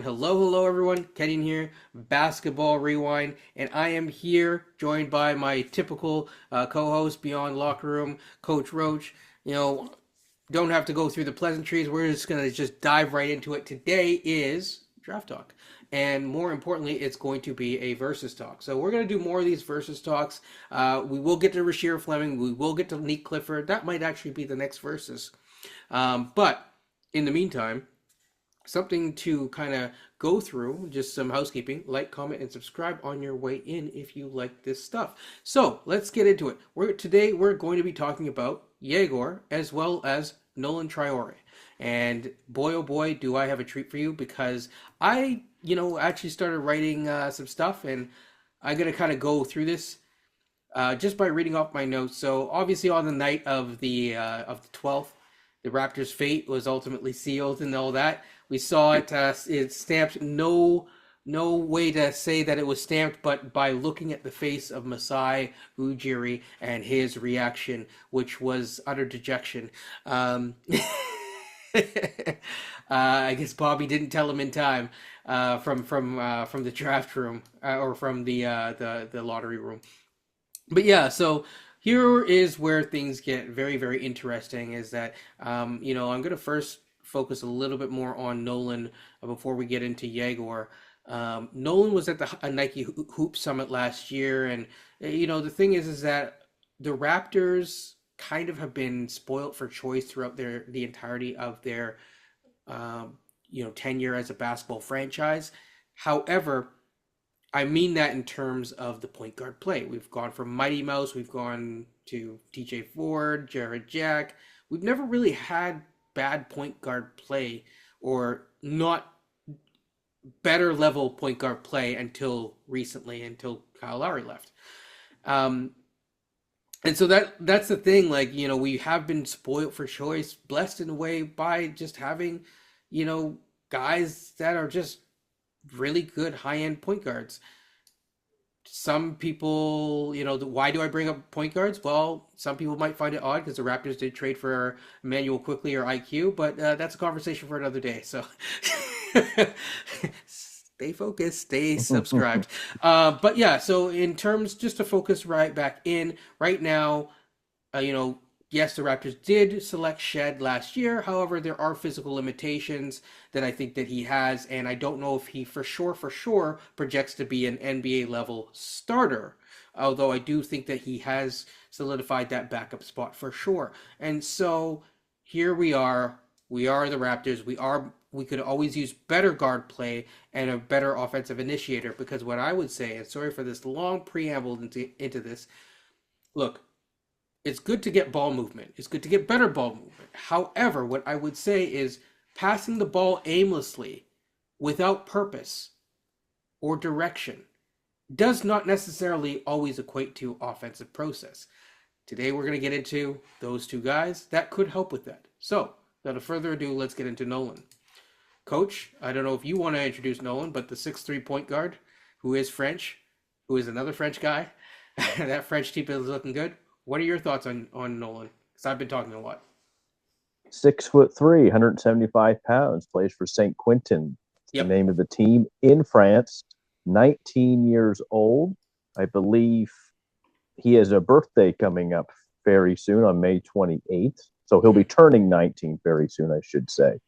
Hello, everyone. Kenyon here, Basketball Rewind, and I am here joined by my typical co-host Beyond Locker Room, Coach Roach. You know, don't have to go through the pleasantries. We're just gonna just dive right into it. Today is draft talk, and more importantly, it's going to be a versus talk. So we're gonna do more of these versus talks. We will get to Rasheer Fleming. We will get to Nick Clifford. That might actually be the next versus. But in the meantime, something to kind of go through, just some housekeeping. Like, comment, and subscribe on your way in if you like this stuff. So let's get into it. Today we're going to be talking about Egor as well as Nolan Traore. And boy, oh boy, do I have a treat for you, because actually started writing some stuff, and I'm gonna kind of go through this just by reading off my notes. So obviously, on the night of the 12th, the Raptors' fate was ultimately sealed and all that. We saw it. It stamped. No way to say that it was stamped, but by looking at the face of Masai Ujiri and his reaction, which was utter dejection. I guess Bobby didn't tell him in time from the draft room or from the lottery room. But yeah, so here is where things get very, very interesting. Is that I'm gonna first focus a little bit more on Nolan before we get into Jaguar. Nolan was at the Nike Hoop Summit last year, and the thing is that the Raptors kind of have been spoiled for choice throughout the entirety of their tenure as a basketball franchise. However, I mean that in terms of the point guard play. We've gone from Mighty Mouse, we've gone to TJ Ford, Jared Jack. We've never really had bad point guard play, or not better level point guard play, until recently, until Kyle Lowry left. Um, and so that's the thing. We have been spoiled for choice, blessed in a way by just having, guys that are just really good high end point guards. Some people, why do I bring up point guards? Well, some people might find it odd because the Raptors did trade for Emmanuel Quickly or IQ, but that's a conversation for another day. So stay focused, stay subscribed. But yeah, so in terms, just to focus right back in right now, yes, the Raptors did select Shed last year. However, there are physical limitations that I think that he has, and I don't know if he for sure projects to be an NBA level starter. Although I do think that he has solidified that backup spot for sure. And so here we are. We are the Raptors. We could always use better guard play and a better offensive initiator, because what I would say, and sorry for this long preamble into this, look, it's good to get ball movement. It's good to get better ball movement. However, what I would say is passing the ball aimlessly without purpose or direction does not necessarily always equate to offensive process. Today we're going to get into those two guys that could help with that. So, without further ado, let's get into Nolan. Coach, I don't know if you want to introduce Nolan, but the 6'3" point guard who is French, who is another French guy, that French team is looking good. What are your thoughts on Nolan? Because I've been talking a lot. 6'3", 175 pounds, plays for St. Quentin. The Yep. name of the team in France. 19 years old. I believe he has a birthday coming up very soon on May 28th. So he'll be turning 19 very soon, I should say.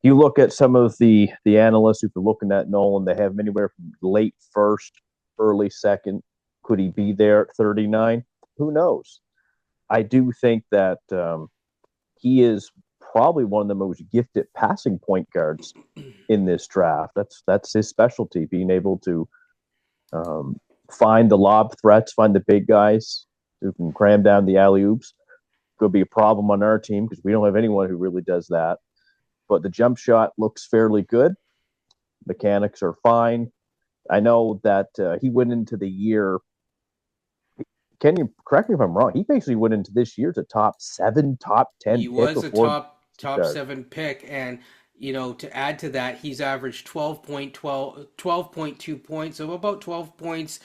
You look at some of the analysts who've been looking at Nolan, they have him anywhere from late first, early second. Could he be there at 39? Who knows? I do think that he is probably one of the most gifted passing point guards in this draft. That's his specialty, being able to find the lob threats, find the big guys who can cram down the alley-oops. Could be a problem on our team because we don't have anyone who really does that. But the jump shot looks fairly good. Mechanics are fine. I know that he went into the year. Can you correct me if I'm wrong? He basically went into this year as a top 7, top 10 He pick was a before top 7 pick, and to add to that, he's averaged 12.2 points, so about 12 points,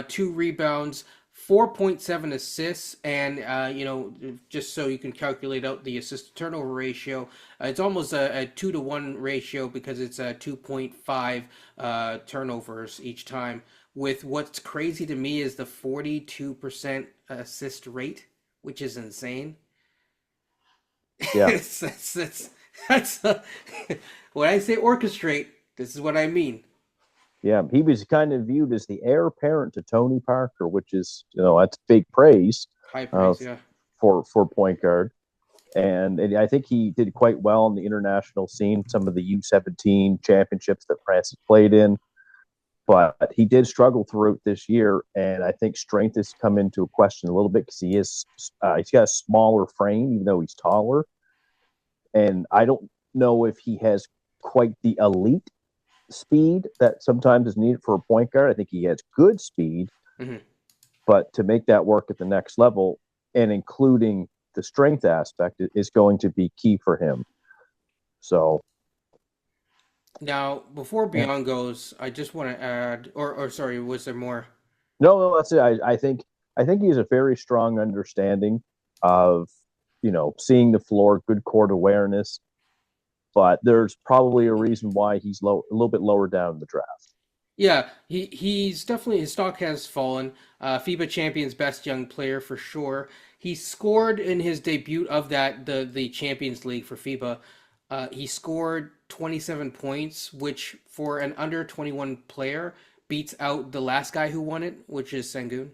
2 rebounds, 4.7 assists, and just so you can calculate out the assist to turnover ratio, it's almost a 2-to-1 ratio because it's a 2.5 turnovers each time. With what's crazy to me is the 42% assist rate, which is insane. Yeah. That's when I say orchestrate, this is what I mean. Yeah, he was kind of viewed as the heir apparent to Tony Parker, which is, that's big praise High uh, praise, yeah. for point guard. And I think he did quite well on the international scene, some of the U17 championships that France has played in. But he did struggle throughout this year, and I think strength has come into a question a little bit because he's got a smaller frame, even though he's taller. And I don't know if he has quite the elite speed that sometimes is needed for a point guard. I think he has good speed, Mm-hmm. but to make that work at the next level and including the strength aspect is going to be key for him. So, Now, before yeah. Beyond goes, I just want to add, or sorry, was there more? No, that's it. I think he has a very strong understanding of seeing the floor, good court awareness, but there's probably a reason why he's a little bit lower down in the draft. Yeah, he's definitely his stock has fallen. FIBA Champions Best Young Player for sure. He scored in his debut of the Champions League for FIBA. He scored 27 points, which for an under 21 player beats out the last guy who won it, which is Sengun.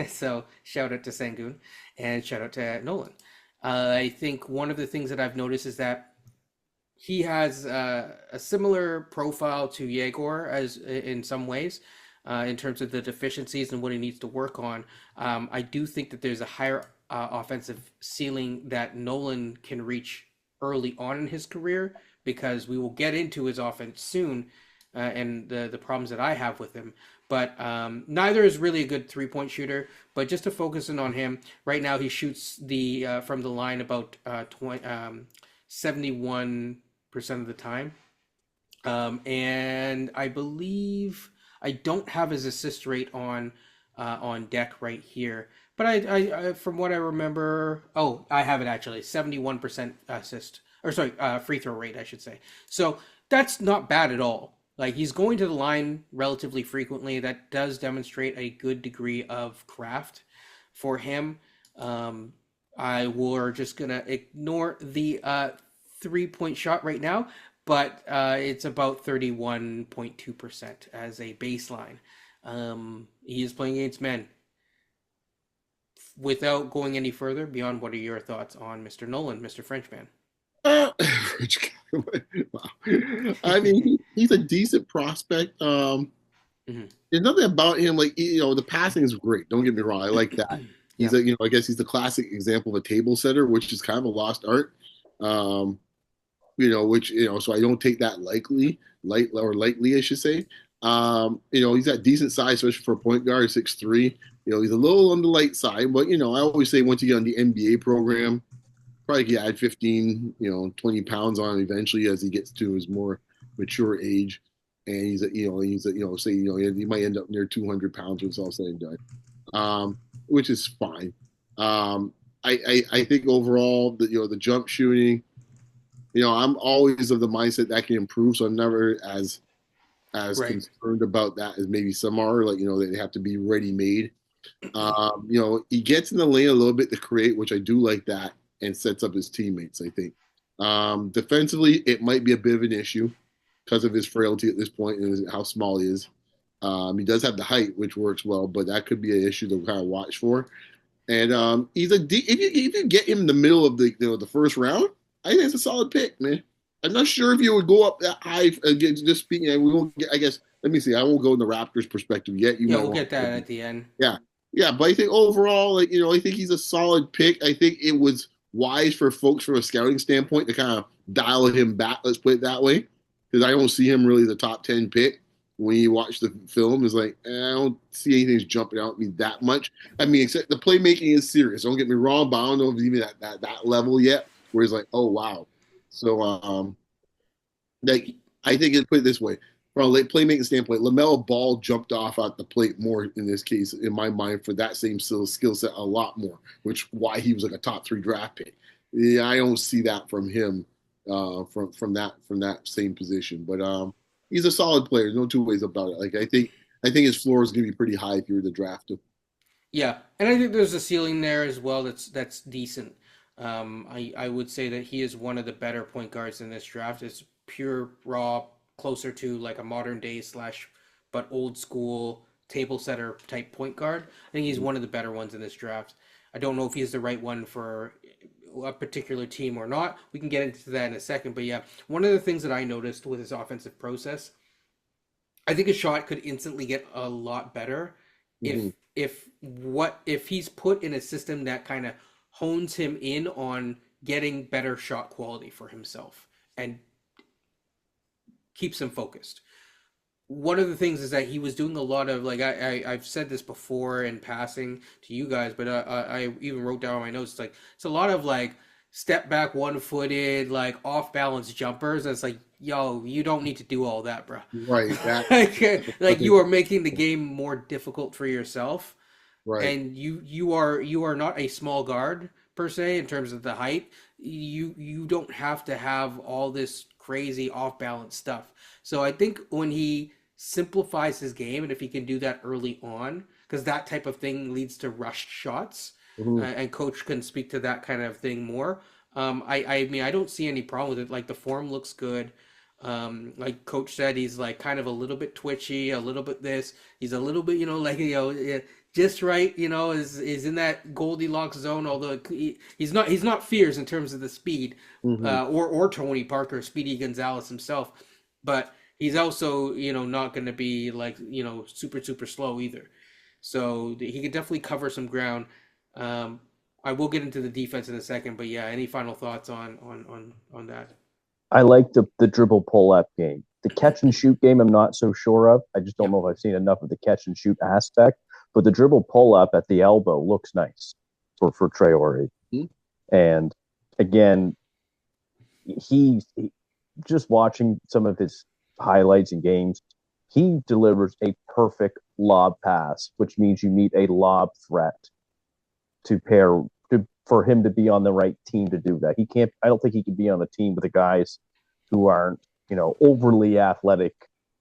So shout out to Sengun and shout out to Nolan. I think one of the things that I've noticed is that he has a similar profile to Yegor as in some ways, in terms of the deficiencies and what he needs to work on. I do think that there's a higher offensive ceiling that Nolan can reach early on in his career because we will get into his offense soon, and the problems that I have with him. But neither is really a good 3 point shooter. But just to focus in on him, right now he shoots the from the line about 71% of the time. And I believe I don't have his assist rate on deck right here, but I from what I remember, oh, I have it actually 71% assist or sorry, free throw rate, I should say. So that's not bad at all. Like he's going to the line relatively frequently. That does demonstrate a good degree of craft for him. Um, we're just gonna ignore the 3 point shot right now, but it's about 31.2% as a baseline. He is playing against men. Without going any further, beyond what are your thoughts on Mr. Nolan, Mr. Frenchman? Uh, wow. I mean, he's a decent prospect. Mm-hmm. There's nothing about him like the passing is great. Don't get me wrong, I like that. Yeah. I guess he's the classic example of a table setter, which is kind of a lost art. Um, which so I don't take that lightly, I should say. He's got decent size, especially for a point guard, 6'3". He's a little on the light side, but I always say once you get on the NBA program, probably could add 15, 20 pounds on eventually as he gets to his more mature age. And say, he might end up near 200 pounds when it's all said and done, which is fine. I think overall, the jump shooting, I'm always of the mindset that can improve. So I'm never as Right. concerned about that as maybe some are. Like, they have to be ready made. He gets in the lane a little bit to create, which I do like that, and sets up his teammates, I think. Defensively, it might be a bit of an issue because of his frailty at this point and how small he is. He does have the height, which works well, but that could be an issue to kind of watch for. And if you get him in the middle of the first round, I think it's a solid pick, man. I'm not sure if you would go up that high. Again, just speaking, we won't get. I guess let me see. I won't go in the Raptors' perspective yet. You Yeah, might we'll want. get that at the end. Yeah, yeah, but I think overall, I think he's a solid pick. I think it was wise for folks from a scouting standpoint to kind of dial him back. Let's put it that way, because I don't see him really as a top 10 pick. When you watch the film, is like I don't see anything jumping out at me that much. I mean, except the playmaking is serious. Don't get me wrong, but I don't know if it's even at that level yet. Where he's like, oh wow. So like I think it put it this way. from a late playmaking standpoint, LaMelo Ball jumped off at the plate more in this case, in my mind, for that same skill set a lot more, which why he was like a top 3 draft pick. Yeah, I don't see that from him from that same position. But he's a solid player, no two ways about it. Like I think his floor is going to be pretty high if you were to draft him. Yeah, and I think there's a ceiling there as well that's decent. I would say that he is one of the better point guards in this draft. It's pure raw, closer to like a modern day slash, but old school table setter type point guard. I think he's one of the better ones in this draft. I don't know if he's the right one for a particular team or not. We can get into that in a second. But yeah, one of the things that I noticed with his offensive process, I think his shot could instantly get a lot better if Mm-hmm. if he's put in a system that kind of hones him in on getting better shot quality for himself and keeps him focused. One of the things is that he was doing a lot of like I've said this before in passing to you guys, but I even wrote down on my notes, it's like it's a lot of like step back, one footed, like off balance jumpers. And it's like, yo, you don't need to do all that, bro. Right. That. Like you are making the game more difficult for yourself, Right. and you are not a small guard per se in terms of the height. You don't have to have all this crazy off balance stuff. So I think when he simplifies his game, and if he can do that early on, because that type of thing leads to rushed shots, Mm-hmm. and coach can speak to that kind of thing more. I mean I don't see any problem with it. Like the form looks good. Like coach said, he's like kind of a little bit twitchy, a little bit this. He's a little bit, like just right, is in that Goldilocks zone. Although he's not fierce in terms of the speed, Mm-hmm. or Tony Parker, Speedy Gonzalez himself, but he's also not going to be like super slow either. So he could definitely cover some ground. Um, I will get into the defense in a second, but yeah, any final thoughts on that? I like the dribble pull up game. The catch and shoot game, I'm not so sure of. I just don't Yep. know if I've seen enough of the catch and shoot aspect. But the dribble pull up at the elbow looks nice for Traore. Mm-hmm. And again, he just watching some of his highlights and games, he delivers a perfect lob pass, which means you need a lob threat to pair for him to be on the right team to do that. He can't. I don't think he can be on the team with the guys who aren't, overly athletic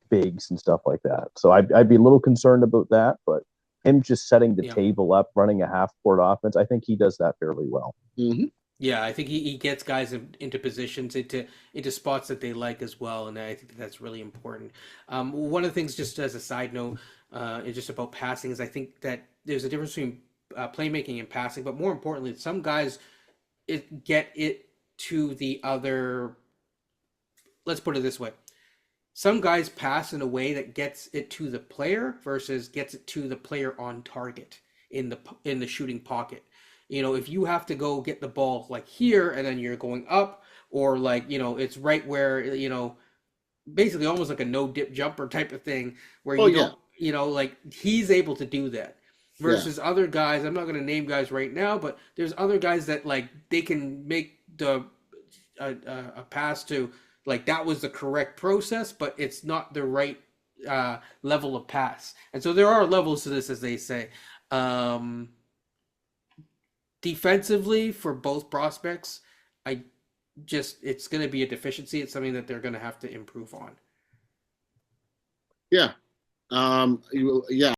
bigs and stuff like that. So I'd be a little concerned about that. But him just setting the Yeah. table up, running a half court offense, I think he does that fairly well. Mm-hmm. Yeah, I think he gets guys into positions, into spots that they like as well, and I think that's really important. One of the things, just as a side note, is just about passing, is I think that there's a difference between playmaking and passing, but more importantly, some guys get it to the other. Let's put it this way: some guys pass in a way that gets it to the player versus gets it to the player on target in the shooting pocket. If you have to go get the ball like here and then you're going up, or like, it's right where, basically almost like a no dip jumper type of thing where Oh you yeah. don't, like he's able to do that Yeah. versus other guys. I'm not going to name guys right now, but there's other guys that like they can make a pass to like that was the correct process, but it's not the right level of pass. And so there are levels to this, as they say. Defensively for both prospects, it's going to be a deficiency. It's something that they're going to have to improve on. Yeah. Yeah.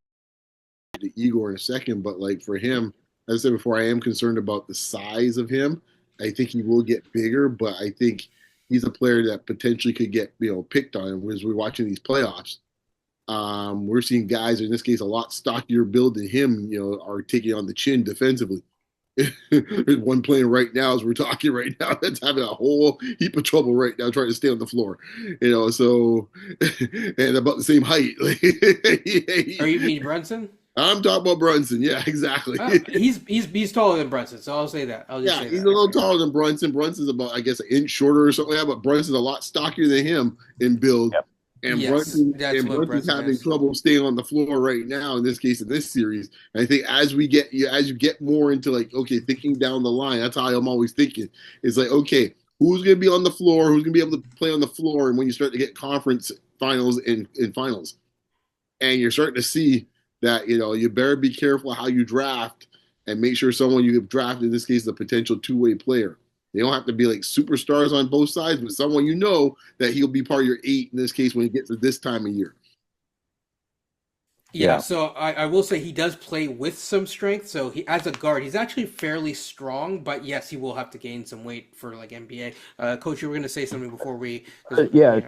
To Igor in a second, but like for him, as I said before, I am concerned about the size of him. I think he will get bigger, but I think he's a player that potentially could get picked on as we're watching these playoffs. We're seeing guys, in this case, a lot stockier build than him, are taking on the chin defensively. There's one playing right now as we're talking right now that's having a whole heap of trouble right now trying to stay on the floor. So and about the same height. Are you mean Brunson? I'm talking about Brunson. Yeah, exactly. He's taller than Brunson, so I'll say that. I'll just say He's that. a little taller than Brunson. Brunson's about, I guess, an inch shorter or something like that, but Brunson's a lot stockier than him in build. Yep. And Yes, that's what Brunson's Brunson having is. trouble staying on the floor right now, in this case, in this series. And I think as you get more into like, okay, thinking down the line, that's how I'm always thinking. It's like, okay, who's going to be on the floor? Who's going to be able to play on the floor? And when you start to get conference finals in finals. And you're starting to see that, you better be careful how you draft and make sure someone you have drafted, in this case, the potential two-way player. They don't have to be like superstars on both sides, but someone that he'll be part of your eight in this case when he gets to this time of year. Yeah, Yeah. so I will say he does play with some strength. So he, as a guard, he's actually fairly strong. But yes, he will have to gain some weight for like NBA. Coach, you were going to say something before we, because Yeah, yeah.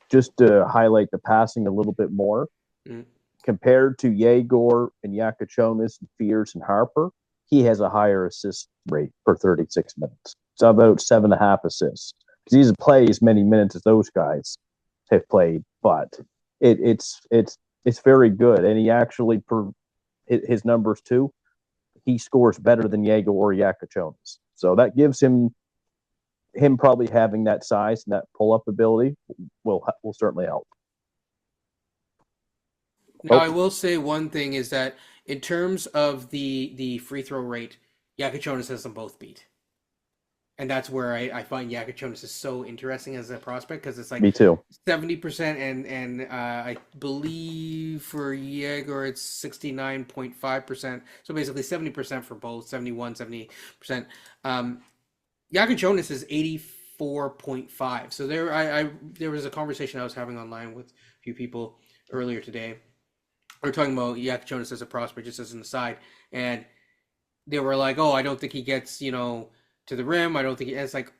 just to highlight the passing a little bit more, Mm. compared to Yegor and Jakaciounus and Fierce and Harper, he has a higher assist rate per 36 minutes. It's about 7.5 assists. Because he doesn't play as many minutes as those guys have played, but it's very good. And he actually, per his numbers too, he scores better than Yegor or Jakaciounus. So that gives him probably having that size and that pull up ability will certainly help. Now, I will say one thing is that in terms of the free throw rate, Jakacionis has them both beat. And that's where I find Jakacionis is so interesting as a prospect because it's like Me too. 70% and I believe for Yegor it's 69.5%. So basically 70% for both, 71, 70%. Jakacionis is 84.5. So there was a conversation I was having online with a few people earlier today. We were talking about Jakacionis as a prospect, just as an aside, and they were like, "Oh, I don't think he gets, to the rim. I don't think it's like,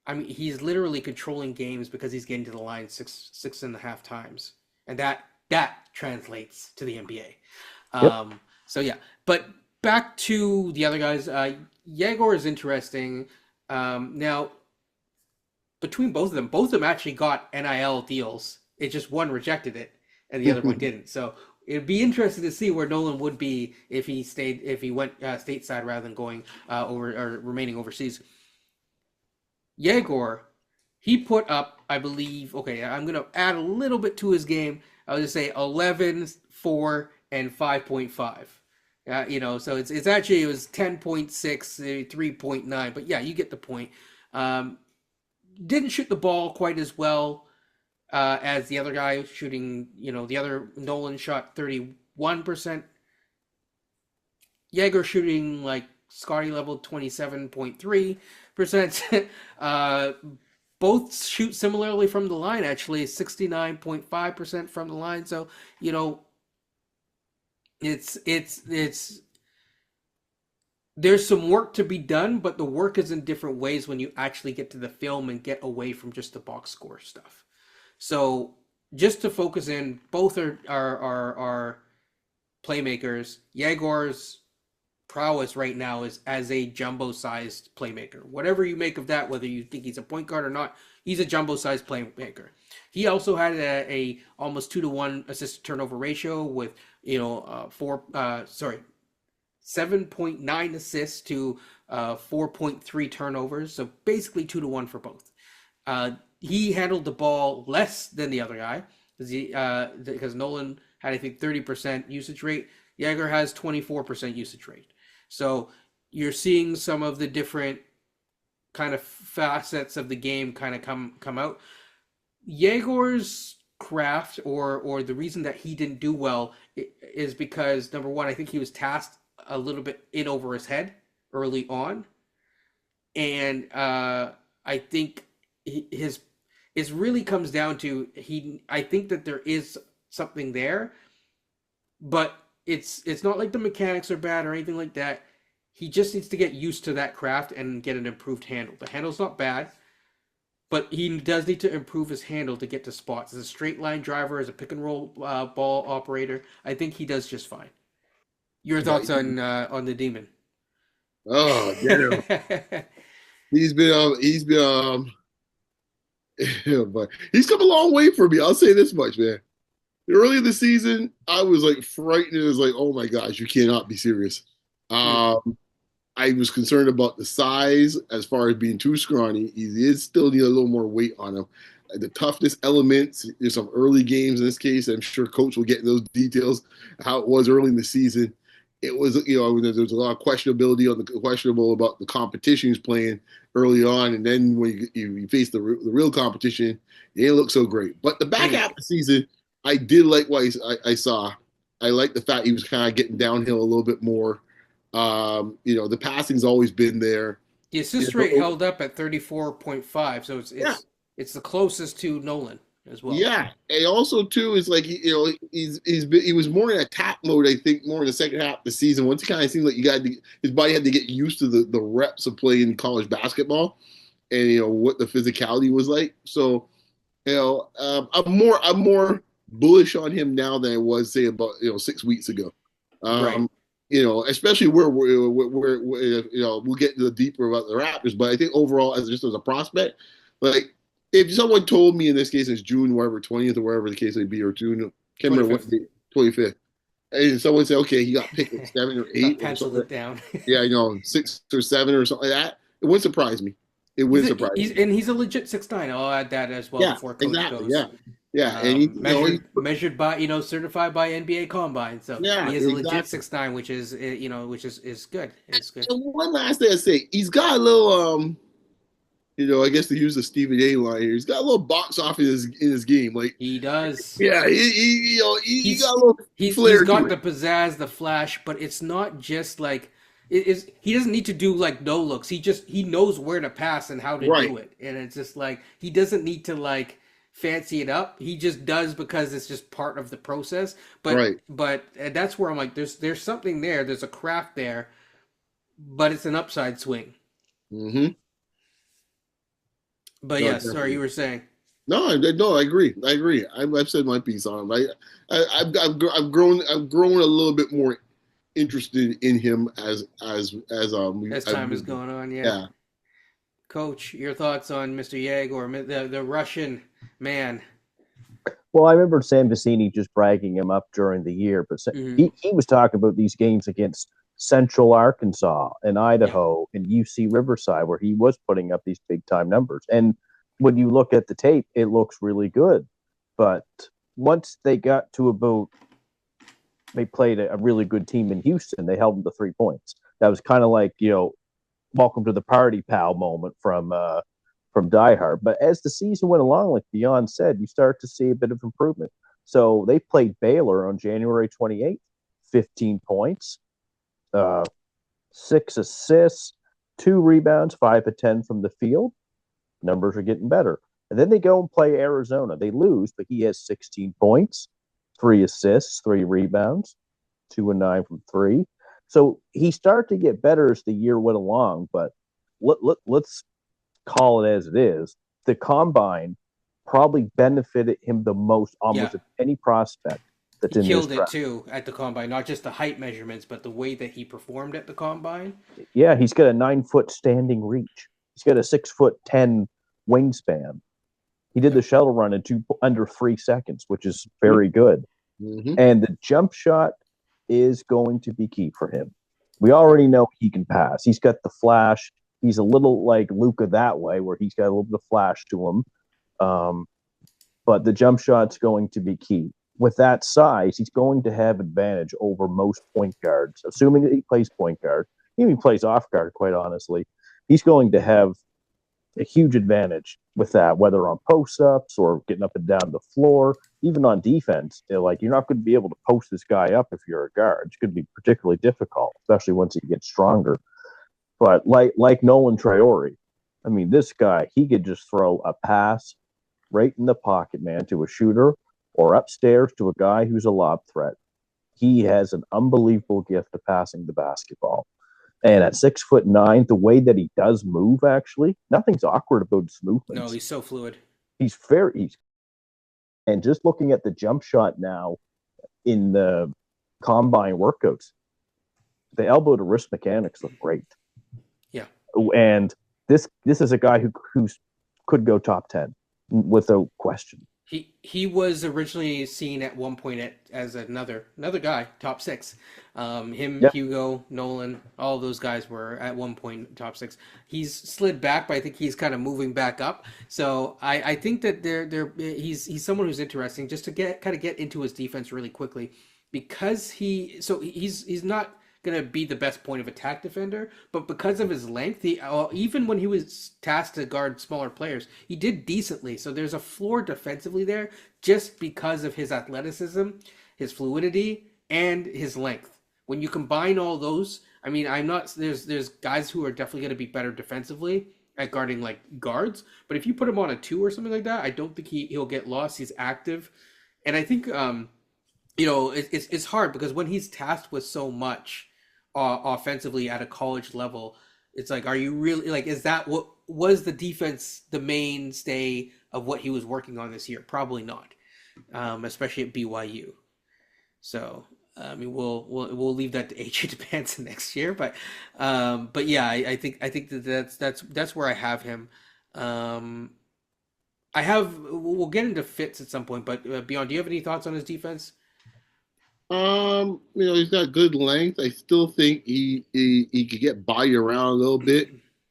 I mean, he's literally controlling games because he's getting to the line six and a half times, and that translates to the NBA. Yep. So yeah, but back to the other guys. Yegor is interesting. Now between both of them actually got NIL deals. It just one rejected it, and the other one didn't. So it'd be interesting to see where Nolan would be if he went stateside rather than going over or remaining overseas. Yegor, he put up, I believe. Okay, I'm gonna add a little bit to his game. I would just say 11, 4, and 5.5. So it's actually it was 10.6, 3.9, but yeah, you get the point. Didn't shoot the ball quite as well as the other guy shooting. The other Nolan shot 31%. Yegor shooting like Scotty level 27.3%. Both shoot similarly from the line, actually 69.5% from the line. So, it's there's some work to be done, but the work is in different ways when you actually get to the film and get away from just the box score stuff. So just to focus in, both are playmakers. Yegor's prowess right now is as a jumbo-sized playmaker. Whatever you make of that, whether you think he's a point guard or not, he's a jumbo-sized playmaker. He also had a almost 2-to-1 assist turnover ratio with 7.9 assists to 4.3 turnovers. So basically 2-to-1 for both. He handled the ball less than the other guy because Nolan had, I think, 30% usage rate. Yegor has 24% usage rate. So you're seeing some of the different kind of facets of the game kind of come out. Yegor's craft or the reason that he didn't do well is because, number one, I think he was tasked a little bit in over his head early on. And I think it really comes down to I think that there is something there, but it's not like the mechanics are bad or anything like that. He just needs to get used to that craft and get an improved handle. The handle's not bad, but he does need to improve his handle to get to spots. As a straight line driver, as a pick and roll ball operator, I think he does just fine. Your Yeah. thoughts on the demon? Oh, damn. He's been but he's come a long way for me. I'll say this much, man. Early in the season, I was like frightened. It was like, oh my gosh, you cannot be serious. I was concerned about the size as far as being too scrawny. He is still need a little more weight on him. The toughness elements, there's some early games in this case. I'm sure coach will get those details, how it was early in the season. it was, there was a lot of questionable about the competition he was playing early on, and then when you face the real competition, it didn't look so great. But the back Mm. half of the season, I did like what I saw. I like the fact he was kind of getting downhill a little bit more. The passing's always been there. The assist rate held up at 34.5, so Yeah, it's the closest to Nolan as well. yeah, and also too is like he was more in attack mode. I think more in the second half of the season. Once it kind of seemed like his body had to get used to the reps of playing college basketball, and what the physicality was like. So I'm more bullish on him now than I was say about 6 weeks ago. Right. Um, especially where we'll get into the deeper about the Raptors, but I think overall as a prospect, like if someone told me in this case it's June, whatever 20th or wherever the case may be, or June, can't remember what 25th. date, 25th, and someone said, okay, he got picked at 7 or 8 or Penciled something, it down. yeah, 6 or 7 or something like that, it wouldn't surprise me. It wouldn't surprise me. He's a legit 6'9". I'll add that as well Yeah, before coach exactly. goes. Yeah, yeah, and Measured by certified by NBA Combine, so yeah, he is a legit exactly. 6'9", which is is good. It's good. And one last thing I say, he's got a little I guess to use the Stephen A line here, he's got a little box off in his game. Like, He does. yeah, he got a He's little he's flair to got it. the pizzazz, the flash, but it's not just like it is. He doesn't need to do like no looks. He knows where to pass and how to Right, do it, and it's just like he doesn't need to like fancy it up. He just does because it's just part of the process. But right. that's where I'm like, there's something there. There's a craft there, but it's an upside swing. Mm-hmm. But No, yes, sorry, definitely. you were saying. No, I agree. I agree. I've said my piece on him. I've grown a little bit more interested in him As I've time is moved. going on, yeah. Yeah. Coach, your thoughts on Mr. Yegor, the Russian man? Well, I remember Sam Vecini just bragging him up during the year, but Hmm. he was talking about these games against Central Arkansas and Yeah, Idaho and UC Riverside, where he was putting up these big time numbers. And when you look at the tape, it looks really good. But once they got to about, they played a really good team in Houston, they held them to 3 points. That was kind of like, welcome to the party, pal moment from Die Hard. But as the season went along, like Beyond said, you start to see a bit of improvement. So they played Baylor on January 28th, 15 points, uh, 6 assists, 2 rebounds, 5 of 10 from the field. Numbers are getting better. And then they go and play Arizona. They lose, but he has 16 points, 3 assists, 3 rebounds, 2 and 9 from three. So he started to get better as the year went along. But let's call it as it is. The combine probably benefited him the most yeah. almost of any prospect He that's in this killed it draft. too at the combine. Not just the height measurements, but the way that he performed at the combine. Yeah, he's got a 9 foot standing reach. He's got a 6'10" wingspan. He did Yeah. the shuttle run in under 3 seconds, which is very good. Mm-hmm. And the jump shot is going to be key for him. We already know he can pass. He's got the flash. He's a little like Luka that way, where he's got a little bit of flash to him. But the jump shot's going to be key. With that size, he's going to have advantage over most point guards, assuming that he plays point guard. Even if he plays off guard, quite honestly. He's going to have a huge advantage with that, whether on post ups or getting up and down the floor, even on defense. Like, you're not going to be able to post this guy up if you're a guard. It's going to be particularly difficult, especially once he gets stronger. But like Nolan Traore, I mean, this guy, he could just throw a pass right in the pocket, man, to a shooter or upstairs to a guy who's a lob threat. He has an unbelievable gift of passing the basketball. And at 6'9", the way that he does move, actually, nothing's awkward about his No, movements. he's so fluid. He's very, and just looking at the jump shot now in the combine workouts, the elbow to wrist mechanics look great. Yeah. And this is a guy who's could go top 10 without question. He was originally seen at one point as another guy, top six. Him, Yeah. Hugo, Nolan, all of those guys were at one point top six. He's slid back, but I think he's kind of moving back up. So I think that he's someone who's interesting. Just to get into his defense really quickly, because he's not gonna be the best point of attack defender, but because of his length, even when he was tasked to guard smaller players, he did decently. So there's a floor defensively there just because of his athleticism, his fluidity, and his length. When you combine all those, I mean, I'm not there's guys who are definitely gonna be better defensively at guarding like guards, but if you put him on a two or something like that, I don't think he'll get lost. He's active, and I think it's hard because when he's tasked with so much offensively at a college level, it's like, are you really like, is that what was the defense the mainstay of what he was working on this year? Probably not, especially at BYU. So I mean, we'll leave that to AJ Dependson next year, but yeah, I think that's where I have him. We'll get into Fitz at some point, but Beyond, do you have any thoughts on his defense? He's got good length. I still think he could get by you around a little bit.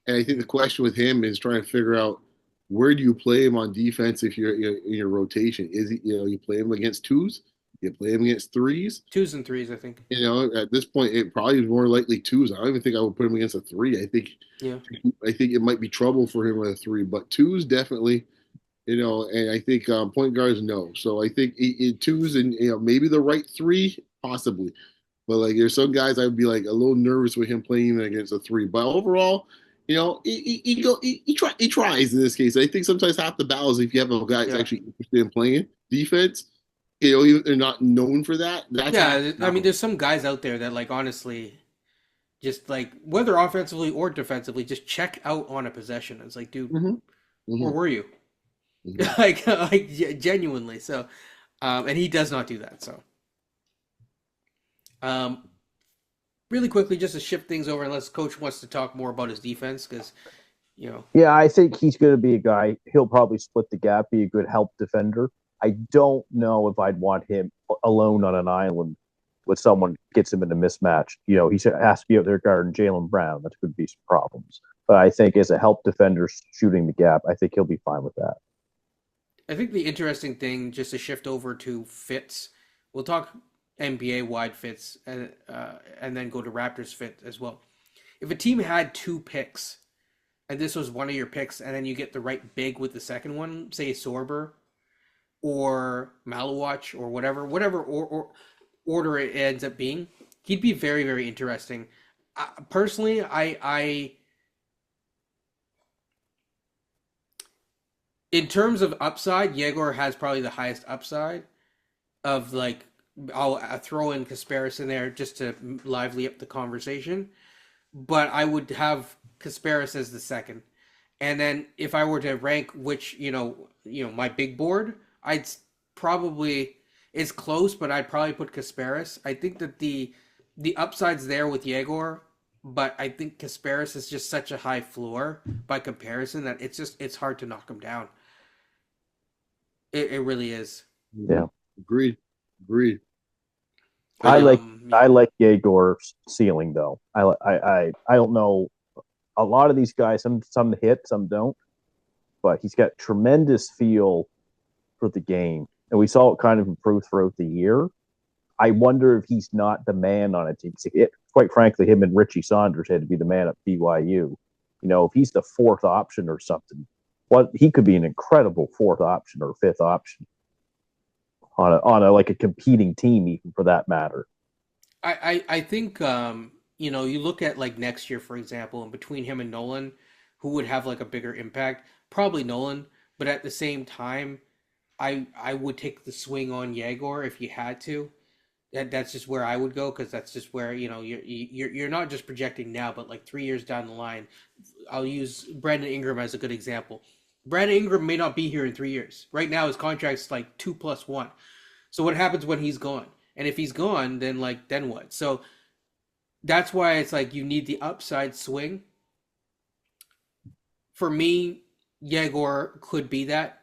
And I think the question with him is trying to figure out where do you play him on defense if you're in your rotation. Is he, you play him against twos, you play him against threes. Twos and threes, I think. At this point, it probably is more likely twos. I don't even think I would put him against a three. Yeah. I think it might be trouble for him with a three, but twos definitely. And I think point guards no. So I think twos and maybe the right three possibly, but like there's some guys I'd be like a little nervous with him playing against a three. But overall, he tries in this case. I think sometimes half the battles if you have a guy that's actually interested in playing defense, even if they're not known for that. I mean, there's some guys out there that like honestly, just like whether offensively or defensively, just check out on a possession. It's like, dude, where were you? like genuinely. So, and he does not do that. So, really quickly, just to shift things over, unless Coach wants to talk more about his defense, because Yeah, I think he's going to be a guy. He'll probably split the gap, be a good help defender. I don't know if I'd want him alone on an island with someone gets him in a mismatch. He has to be out there guarding Jaylen Brown. That could be some problems. But I think as a help defender shooting the gap, I think he'll be fine with that. I think the interesting thing, just to shift over to Fitz, we'll talk NBA wide Fitz and then go to Raptors fit as well. If a team had two picks, and this was one of your picks, and then you get the right big with the second one, say Sorber or Malawach or whatever or order it ends up being, he'd be very, very interesting. Personally, I in terms of upside, Yegor has probably the highest upside of like, I'll throw in Kasparis in there just to lively up the conversation. But I would have Kasparis as the second. And then if I were to rank which, my big board, I'd probably, it's close, but I'd probably put Kasparis. I think that the upside's there with Yegor, but I think Kasparis is just such a high floor by comparison that it's hard to knock him down. It really is. Yeah. Agreed. I like Yegor's ceiling though. I don't know. A lot of these guys, some hit, some don't, but he's got tremendous feel for the game, and we saw it kind of improve throughout the year. I wonder if he's not the man on a team. Quite frankly, him and Richie Saunders had to be the man at BYU. If he's the fourth option or something, he could be an incredible fourth option or fifth option on a like a competing team, even for that matter. I think you look at like next year, for example, and between him and Nolan, who would have like a bigger impact? Probably Nolan, but at the same time, I would take the swing on Yegor if you had to. That's just where I would go, because that's just where you're not just projecting now, but like 3 years down the line. I'll use Brandon Ingram as a good example. Brandon Ingram may not be here in 3 years. Right now, his contract's like 2+1. So what happens when he's gone? And if he's gone, then what? So that's why it's like you need the upside swing. For me, Yegor could be that.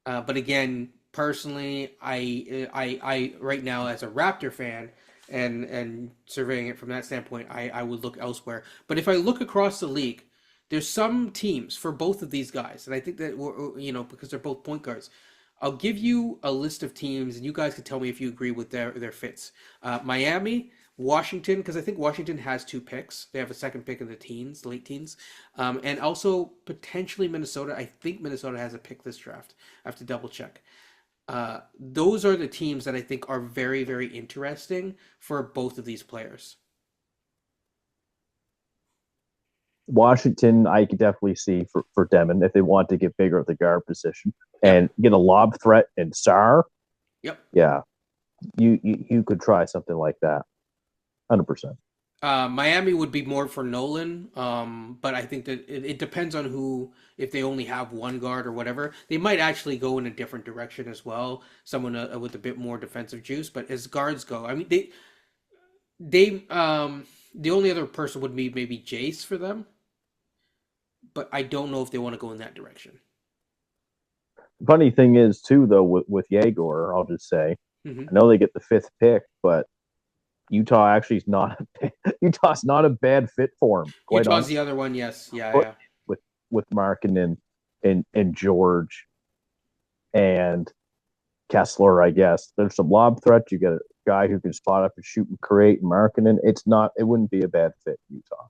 But again, personally, I right now as a Raptor fan and surveying it from that standpoint, I would look elsewhere. But if I look across the league, there's some teams for both of these guys, and I think that because they're both point guards. I'll give you a list of teams, and you guys can tell me if you agree with their fits. Miami Washington, because I think Washington has two picks. They have a second pick in the teens, late teens, and also potentially Minnesota. I think Minnesota has a pick this draft. I have to double check. Those are the teams that I think are very, very interesting for both of these players. Washington, I could definitely see for Demin if they want to get bigger at the guard position and get a lob threat in Sar. Yep. Yeah, you could try something like that. 100%. Miami would be more for Nolan, but I think that it depends on who. If they only have one guard or whatever, they might actually go in a different direction as well. Someone with a bit more defensive juice. But as guards go, I mean, the only other person would be maybe Jace for them, but I don't know if they want to go in that direction. Funny thing is too, though, with Yegor, I'll just say, Mm-hmm. I know they get the 5th pick, but Utah actually is not Utah's not a bad fit for him. Utah's honestly. the other one, yes, yeah. With Markin and George and Kessler, I guess there's some lob threats. You get a guy who can spot up and shoot and create. Markin, it wouldn't be a bad fit, Utah.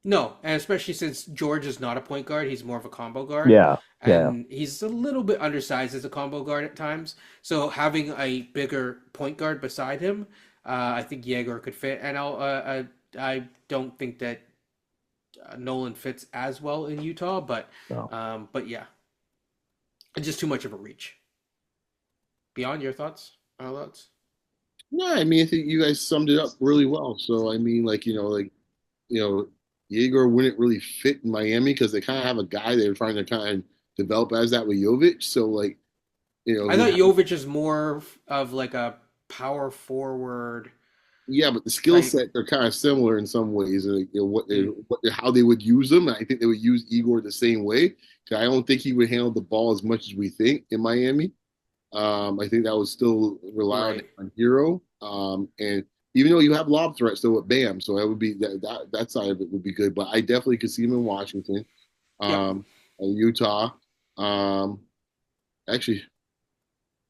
No, and especially since George is not a point guard, he's more of a combo guard. Yeah, And he's a little bit undersized as a combo guard at times. So having a bigger point guard beside him, I think Yegor could fit. And I don't think that Nolan fits as well in Utah, but no. yeah, it's just too much of a reach. Beyond your thoughts, our thoughts. No, I mean, I think you guys summed it up really well. So, I mean, you know, Yegor wouldn't really fit in Miami because they kind of have a guy they're trying to kind of develop as that with Jovic. So, I thought Jovic is more of like a power forward. yeah, but the skill set are kind of similar in some ways. How they would use them. And I think they would use Igor the same way. I don't think he would handle the ball as much as we think in Miami. I think that would still rely on Hero. And even though you have lob threats still with Bam, so that would be that side of it would be good. But I definitely could see him in Washington, and Utah. Actually,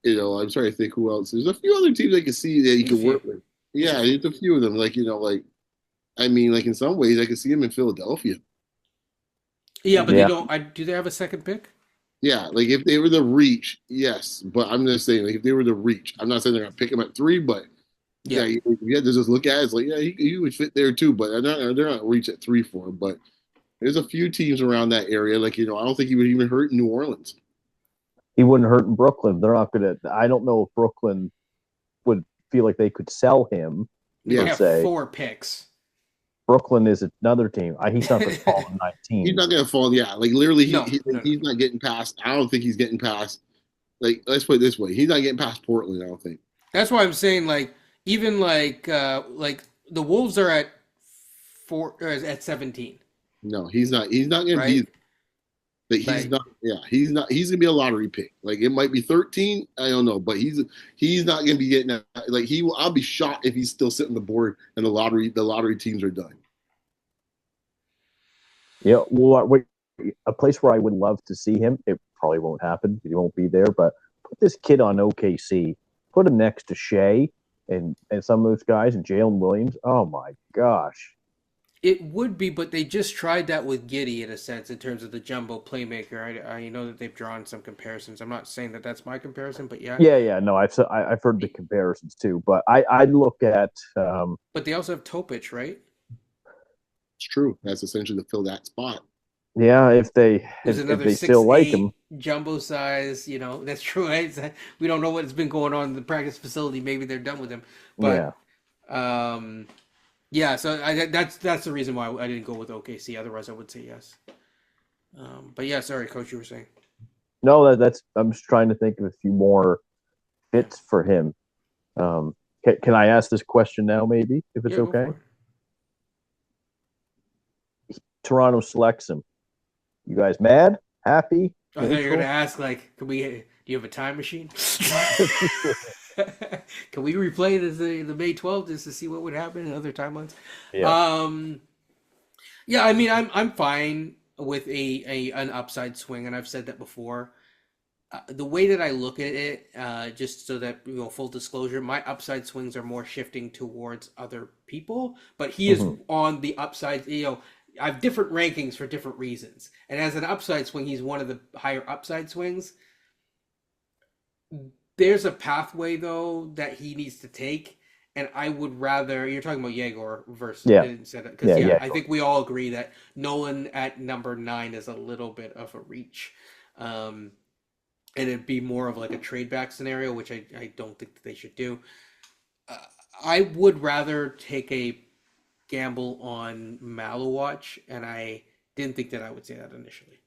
I'm trying to think who else. There's a few other teams I can see that he could work with. Yeah, there's a few of them. I mean, in some ways, I could see him in Philadelphia. Yeah, but they don't. Do they have a second pick? Yeah, if they were the reach, yes. But I'm just saying, if they were the reach, I'm not saying they're gonna pick him at 3, but you have to just look at it. It's he would fit there too. But they're not reach at 3 for him. But there's a few teams around that area. I don't think he would even hurt in New Orleans. He wouldn't hurt in Brooklyn. They're not gonna. I don't know if Brooklyn would feel like they could sell him. They have 4 picks. Brooklyn is another team. He's not going to fall in 19. He's not going to fall. Yeah, literally, he's not getting past. I don't think he's getting past. Let's put it this way: he's not getting past Portland. I don't think. That's why I'm saying, even the Wolves are at 4 or at 17. No, he's not. He's not going to be. But he's not. Yeah, he's not. He's going to be a lottery pick. It might be 13. I don't know, but he's not going to be getting I'll be shocked if he's still sitting on the board and the lottery teams are done. Yeah, well, a place where I would love to see him. It probably won't happen. He won't be there. But put this kid on OKC. Put him next to Shea and some of those guys and Jalen Williams. Oh my gosh. It would be, but they just tried that with Giddey in a sense in terms of the jumbo playmaker. I know that they've drawn some comparisons. I'm not saying that that's my comparison, but yeah. Yeah. No, I've heard the comparisons too, but I look at. But they also have Topic, right? It's true. That's essentially to fill that spot. Yeah, if they still like him, jumbo size, that's true. Right? We don't know what's been going on in the practice facility. Maybe they're done with him, but yeah. So that's the reason why I didn't go with OKC. Otherwise, I would say yes. But yeah, sorry, Coach, you were saying. No, that's. I'm just trying to think of a few more fits for him. Can I ask this question now? Maybe if it's okay. Toronto selects him. You guys mad? Happy? I thought you were gonna ask, do you have a time machine? Can we replay the May 12th just to see what would happen in other timelines? Yeah. Yeah, I mean, I'm fine with an upside swing, and I've said that before. the way that I look at it, just so that full disclosure, my upside swings are more shifting towards other people, but he is Mhm. on the upside. I have different rankings for different reasons, and as an upside swing, he's one of the higher upside swings. There's a pathway though that he needs to take, and I would rather you're talking about Yegor versus Yeah, instead because yeah, yeah, yeah. I think we all agree that Nolan at number 9 is a little bit of a reach. Um, and it'd be more of like a trade back scenario, which I don't think that they should do. Uh, I would rather take a gamble on Malowatch, and I didn't think that I would say that initially.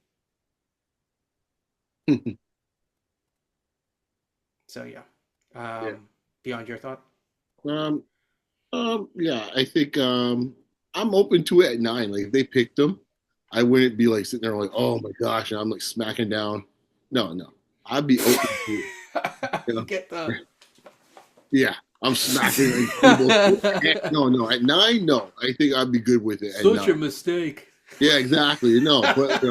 So yeah, Yeah. beyond your thought. Um, yeah, I think I'm open to it at 9. Like if they picked him, I wouldn't be like sitting there like, oh my gosh, and I'm like smacking down. No, no, I'd be open to it. You You know? get the Yeah, I'm smacking like tables. No, no, at 9, no. I think I'd be good with it at such 9. a mistake. Yeah, exactly. No, but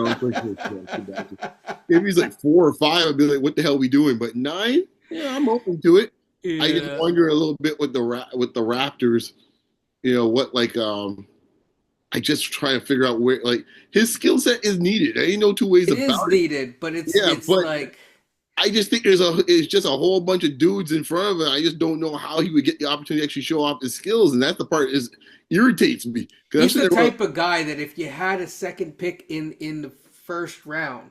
if he's like 4 or 5, I'd be like, what the hell are we doing? But 9, yeah, I'm open to it. I just Yeah, wonder a little bit with with the Raptors, what I just try to figure out where like his skill set is needed. There ain't no two ways it about is it. needed, but Yeah, it's but like I just think it's just a whole bunch of dudes in front of him. I just don't know how he would get the opportunity to actually show off his skills, and that's the part is irritates me because I'm he's the sitting there going, type of guy that if you had a second pick in the first round,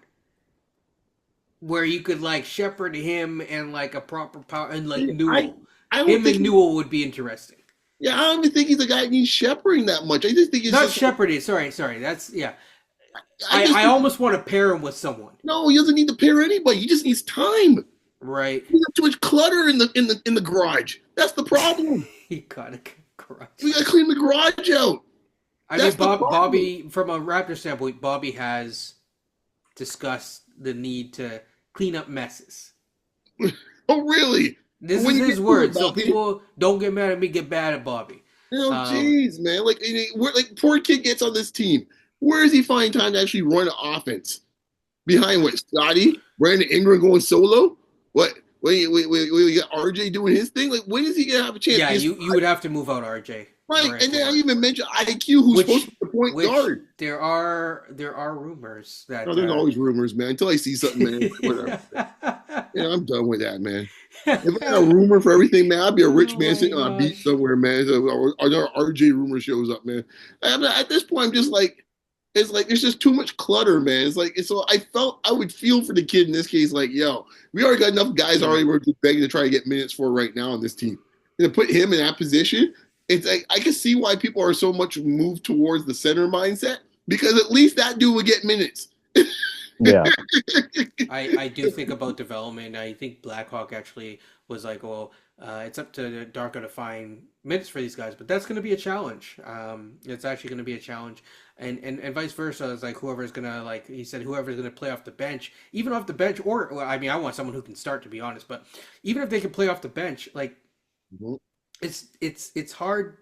where you could like shepherd him and like a proper power and like I Newell. I don't Him think and Newell would be interesting. yeah, I don't even think he's a guy that needs shepherding that much. I just think it's Not just shepherding. Sorry. That's yeah. I just I think almost want to pair him with someone. no, he doesn't need to pair anybody. He just needs time. Right. We got too much clutter in the garage. That's the problem. He got a garage. We got to clean the garage out. I That's mean, the problem. Bobby, from a Raptor standpoint, Bobby has discussed the need to clean up messes. Oh, really? This When is you his get to it, word. So Bobby, people don't get mad at me. Get mad at Bobby. Um, jeez, man. Like, we're like poor kid gets on this team. Where does he find time to actually run an offense? Behind what? Scotty, Brandon Ingram going solo? What? Wait, you got RJ doing his thing? Like, when is he gonna have a chance? yeah, you would have to move out RJ Right, Grant and then I for even mentioned IQ, who's supposed to be the point which guard. there are rumors that No, there's always rumors, man. Until I see something, man, whatever. Yeah, I'm done with that, man. If I had a rumor for everything, man, I'd be a rich Oh man my sitting on a beach gosh. somewhere, man. So, or RJ rumor shows up, man. At this point, I'm just like, it's like there's just too much clutter, man. So I would feel for the kid in this case, like, yo, we already got enough guys already Mm. we're just begging to try to get minutes for right now on this team. And to put him in that position, it's like I can see why people are so much moved towards the center mindset because at least that dude would get minutes. Yeah. I do think about development. I think Blackhawk actually was like, well, it's up to Darko to find minutes for these guys, but that's going to be a challenge. It's actually going to be a challenge, and vice versa. It's like whoever's going to like he said, whoever's going to play off the bench, even off the bench, or well, I mean, I want someone who can start to be honest, but even if they can play off the bench, like it's hard.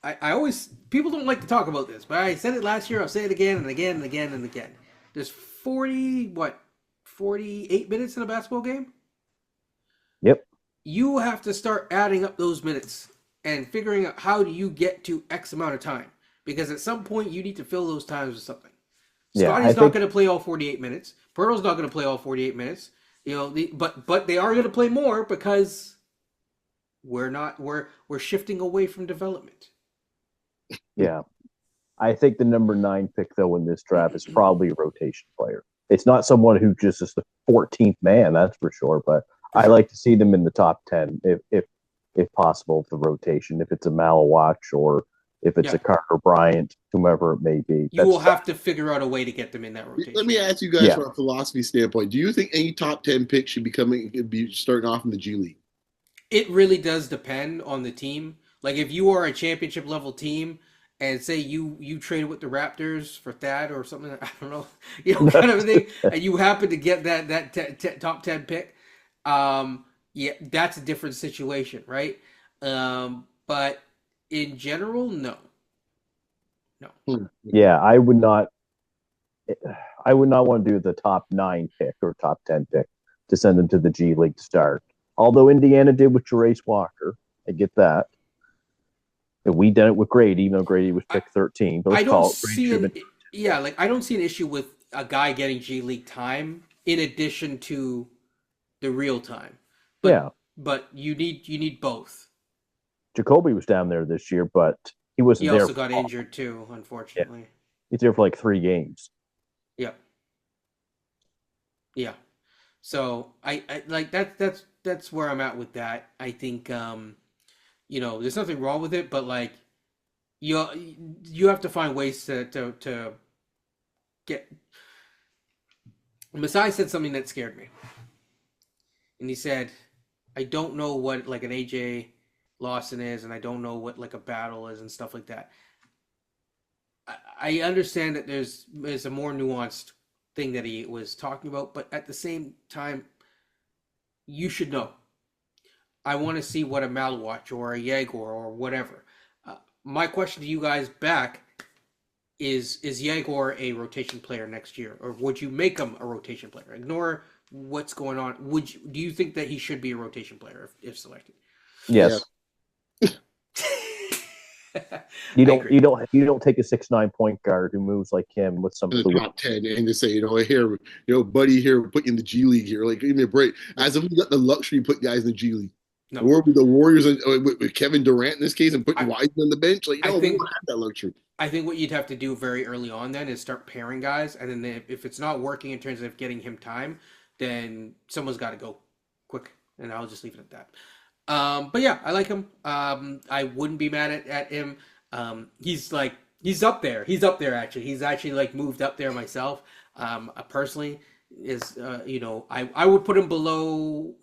I always people don't like to talk about this, but I said it last year. I'll say it again and again and again and again. There's 48 minutes in a basketball game. Yep. You have to start adding up those minutes and figuring out how do you get to X amount of time because at some point you need to fill those times with something. Yeah. Scotty's not going to play all 48 minutes. Pirtle's not going to play all 48 minutes. But they are going to play more because we're shifting away from development. Yeah. I think the number 9 pick, though, in this draft is probably a rotation player. It's not someone who just is the 14th man, that's for sure. But I like to see them in the top 10 if possible, the rotation. If it's a Malawatch or if it's a Carter Bryant, whomever it may be. You will have to figure out a way to get them in that rotation. Let me ask you guys from a philosophy standpoint: do you think any top 10 pick should be starting off in the G League? It really does depend on the team. Like if you are a championship level team and say you traded with the Raptors for Thad or something, I don't know, kind of thing, and you happen to get that top 10 pick, yeah, that's a different situation, right? But in general, no. Yeah, I would not want to do the top 9 pick or top 10 pick. to send him to the G League to start. Although Indiana did with Jerace Walker. I get that. And we did it with Grady, even though Grady was picked 13. But I let's don't call it see an I don't see an issue with a guy getting G League time in addition to the real time. But yeah. But you need both. Jacoby was down there this year, but he wasn't He there. also got injured too, unfortunately. Yeah. He's there for like 3 games. Yeah. Yeah. So I like that's where I'm at with that. I think there's nothing wrong with it, but like you have to find ways to get. Masai said something that scared me, and he said, "I don't know what like an AJ Lawson is, and I don't know what like a battle is and stuff like that." I understand that there's a more nuanced thing that he was talking about, but at the same time, you should know. I want to see what a Malwatch or a Yegor or whatever. My question to you guys back is Yegor a rotation player next year, or would you make him a rotation player? Ignore what's going on. Do you think that he should be a rotation player if selected? Yes. Yeah. You don't take a 6'9" point guard who moves like him with some in the top 10 and to say, here, buddy, here, we're putting in the G League here. Like, give me a break. As if we got the luxury to put guys in the G League. No. Or with the Warriors with Kevin Durant in this case and putting Wiseman on the bench. Like, no, we don't have that luxury. I think what you'd have to do very early on then is start pairing guys, and then if it's not working in terms of getting him time, then someone's got to go quick, and I'll just leave it at that. But yeah, I like him. I wouldn't be mad at him. He's up there. He's up there actually. He's actually like moved up there myself. Personally, I would put him below.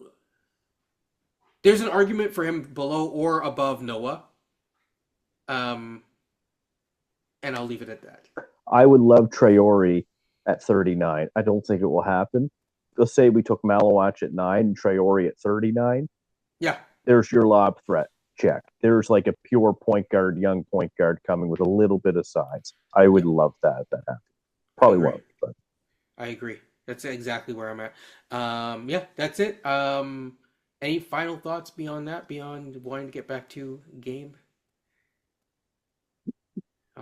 There's an argument for him below or above Noah. And I'll leave it at that. I would love Traore at 39. I don't think it will happen. Let's say we took Malawach at 9 and Traore at 39. Yeah. There's your lob threat check. There's like a pure point guard, young point guard coming with a little bit of size. I would love that if that happened. Probably won't, but I agree. That's exactly where I'm at. Yeah, that's it. Any final thoughts beyond that? Beyond wanting to get back to game?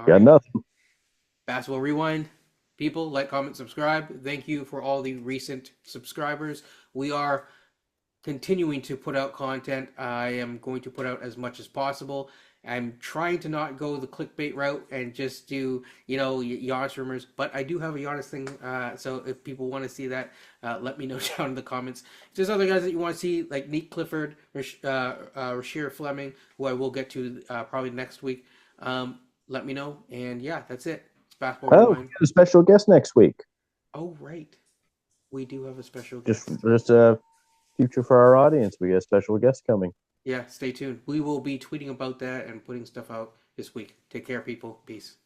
Got nothing. Basketball Rewind. People, like, comment, subscribe. Thank you for all the recent subscribers. We are continuing to put out content. I am going to put out as much as possible. I'm trying to not go the clickbait route and just do, Giannis rumors, but I do have a Giannis thing. So if people want to see that, let me know down in the comments. If there's other guys that you want to see, like Nate Clifford, Rasheer Fleming, who I will get to probably next week, let me know. And yeah, that's it. It's Basketball Rewind. We got a special guest next week. Oh, right. We do have a special guest. Just a future for our audience. We got a special guest coming. Yeah, stay tuned. We will be tweeting about that and putting stuff out this week. Take care, people. Peace.